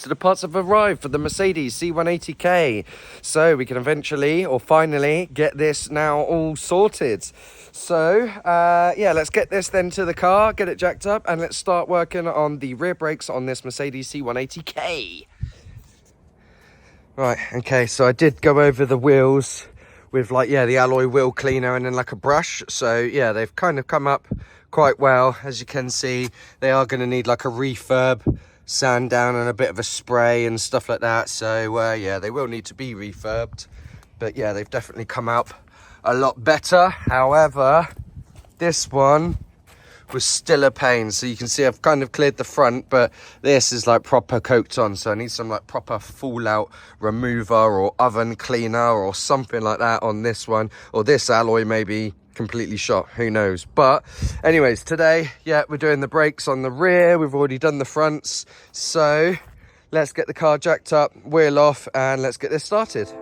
the parts have arrived for the Mercedes C180K. So we can eventually, or finally, get this now all sorted. So, yeah, let's get this then to the car, get it jacked up, and let's start working on the rear brakes on this Mercedes C180K. Right, okay, so I did go over the wheels with like, yeah, the alloy wheel cleaner and then like a brush. So yeah, they've kind of come up quite well. As you can see, they are going to need like a refurb, sand down and a bit of a spray and stuff like that. So yeah, they will need to be refurbed. But yeah, they've definitely come out a lot better. However, this one was still a pain. So you can see I've kind of cleared the front, but this is like proper coked on, so I need some like proper fallout remover or oven cleaner or something like that on this one, or this alloy may be completely shot, who knows. But anyways, today, yeah, we're doing the brakes on the rear. We've already done the fronts, so let's get the car jacked up, wheel off, and let's get this started.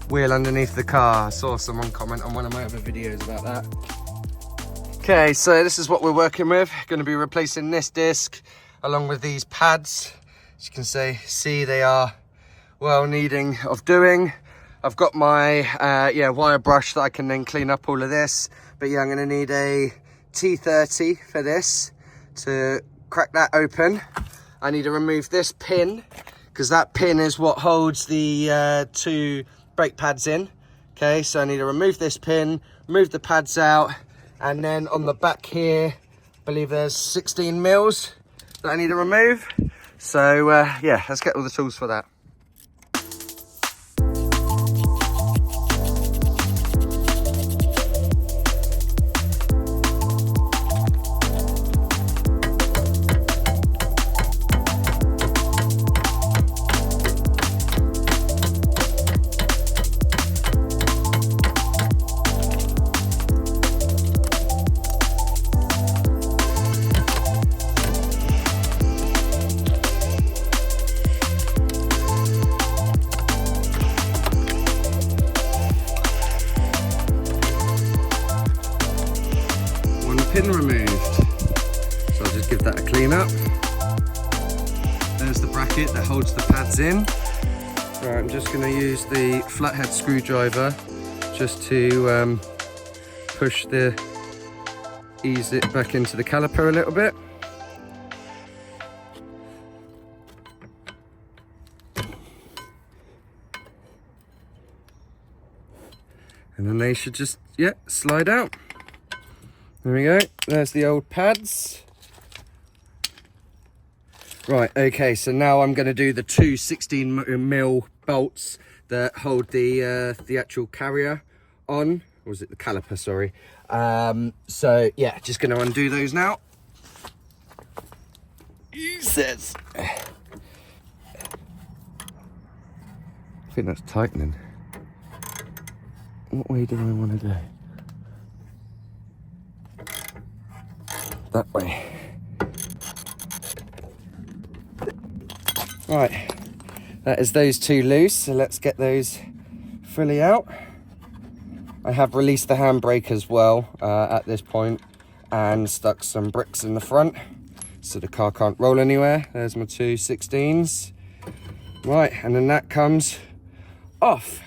Wheel underneath the car. I saw someone comment on one of my other videos about that. Okay, so this is what we're working with. Going to be replacing this disc along with these pads. As you can see they are well needing of doing. I've got my yeah, wire brush that I can then clean up all of this. But yeah, I'm going to need a T30 for this to crack that open. I need to remove this pin because that pin is what holds the two brake pads in. Okay, so I need to remove this pin, move the pads out, and then on the back here, I believe there's 16 mils that I need to remove. So yeah, let's get all the tools for that. Pin removed, so I'll just give that a clean up. There's the bracket that holds the pads in. Right, I'm just going to use the flathead screwdriver just to ease it back into the caliper a little bit. And then they should just, yeah, slide out. There we go, there's the old pads. Right, okay, so now I'm going to do the two 16mm bolts that hold the actual carrier on. Or was it the caliper, sorry. So, yeah, just going to undo those now. Jesus. I think that's tightening. What way do I want to go? That way. Right, that is those two loose, so let's get those fully out. I have released the handbrake as well at this point and stuck some bricks in the front so the car can't roll anywhere. There's my two 16s. Right, and then that comes off.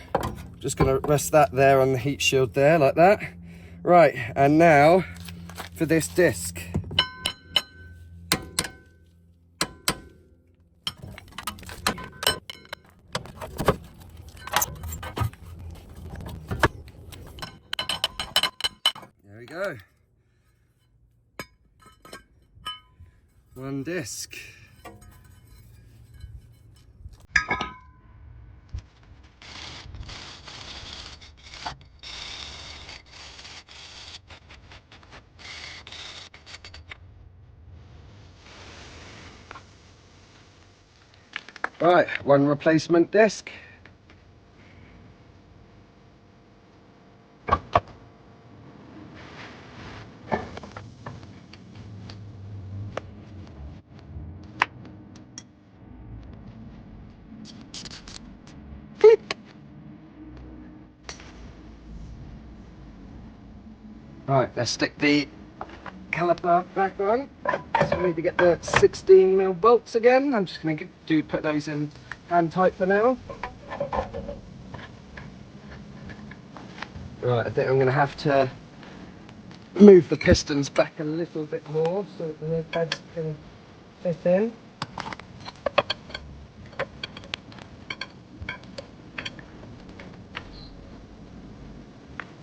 Just gonna rest that there on the heat shield there like that. Right, and now for this disc. There we go. One disc. Right, one replacement disc. Right, let's stick the caliper back on. So we need to get the 16mm bolts again. I'm just going to put those in hand tight for now. Right, I think I'm going to have to move the pistons back a little bit more so that the pads can fit in.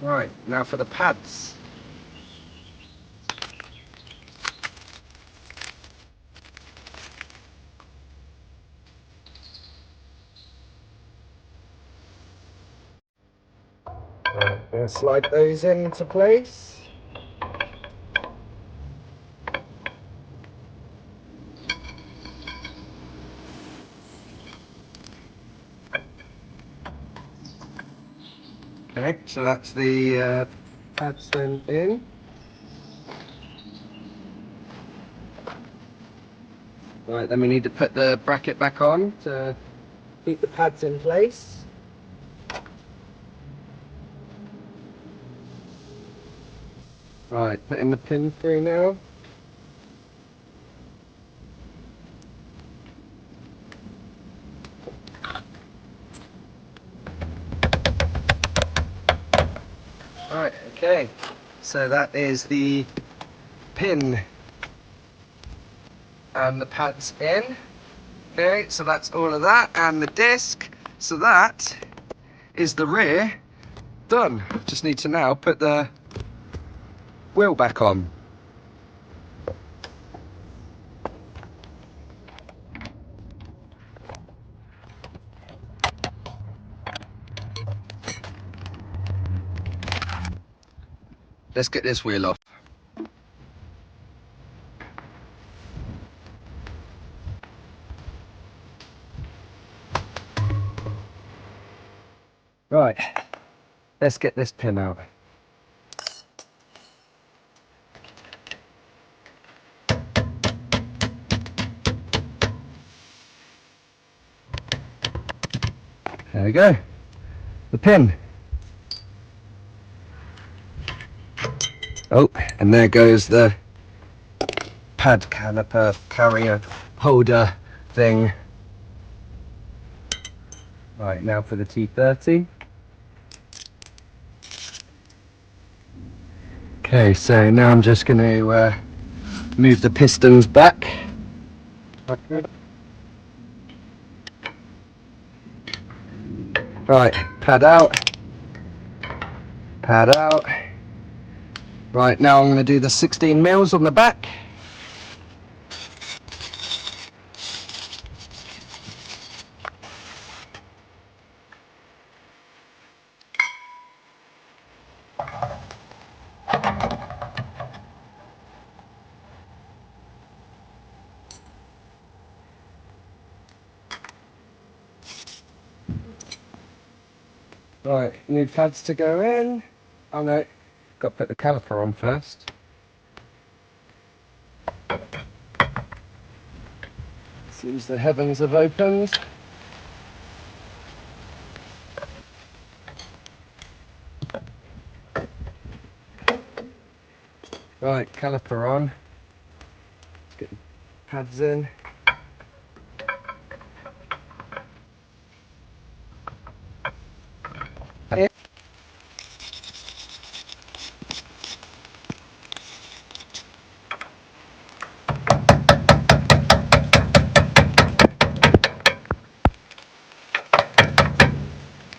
Right, now for the pads. Right, I'm going to slide those into place. Okay, so that's the pads then in. Right, then we need to put the bracket back on to keep the pads in place. Right, putting the pin through now. Right, okay, so that is the pin and the pads in. Okay, so that's all of that, and the disc. So that is the rear done. Just need to now put the wheel back on. Let's get this wheel off. Right, let's get this pin out. There we go, the pin. Oh, and there goes the pad caliper carrier holder thing. Right, now for the T30. Okay, so now I'm just going to move the pistons back. Okay. Right, pad out, pad out. Right, now I'm going to do the 16mm on the back. Right, new pads to go in. Oh no, got to put the caliper on first. Seems the heavens have opened. Right, caliper on. Let's get the pads in.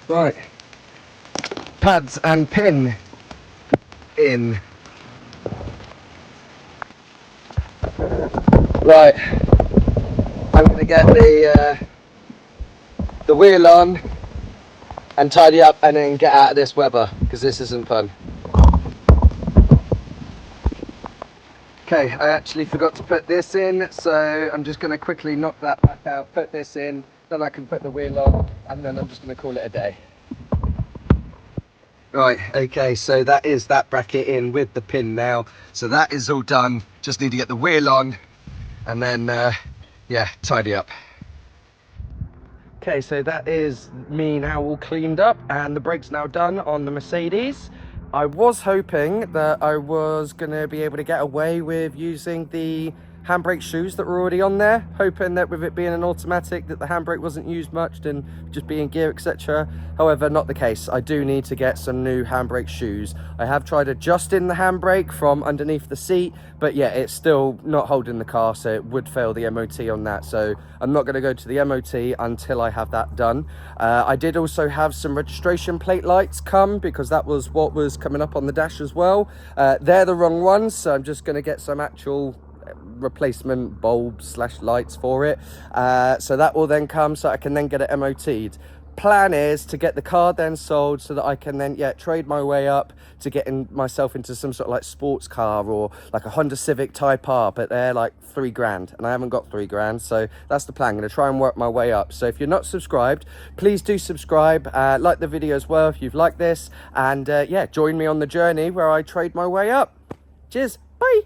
Right, pads and pin in. Right, I'm going to get the wheel on and tidy up and then get out of this weather because this isn't fun. Okay, I actually forgot to put this in, so I'm just going to quickly knock that back out, put this in, then I can put the wheel on, and then I'm just going to call it a day. Right, okay, so that is that bracket in with the pin now, so that is all done. Just need to get the wheel on, and then, yeah, tidy up. Okay, so that is me now all cleaned up, and the brake's now done on the Mercedes. I was hoping that I was going to be able to get away with using the handbrake shoes that were already on there, hoping that with it being an automatic that the handbrake wasn't used much and just being gear, etc. However, not the case. I do need to get some new handbrake shoes. I have tried adjusting the handbrake from underneath the seat, but yeah, it's still not holding the car, so it would fail the MOT on that. So I'm not going to go to the MOT until I have that done. I did also have some registration plate lights come, because that was what was coming up on the dash as well. They're the wrong ones, so I'm just going to get some actual replacement bulbs slash lights for it, so that will then come, so I can then get it MOT'd. Plan is to get the car then sold so that I can then trade my way up to getting myself into some sort of like sports car, or like a Honda Civic Type R, but they're like £3,000 and I haven't got £3,000, so that's the plan. I'm going to try and work my way up. So if you're not subscribed, please do subscribe, like the video as well if you've liked this, and yeah, join me on the journey where I trade my way up. Cheers, bye.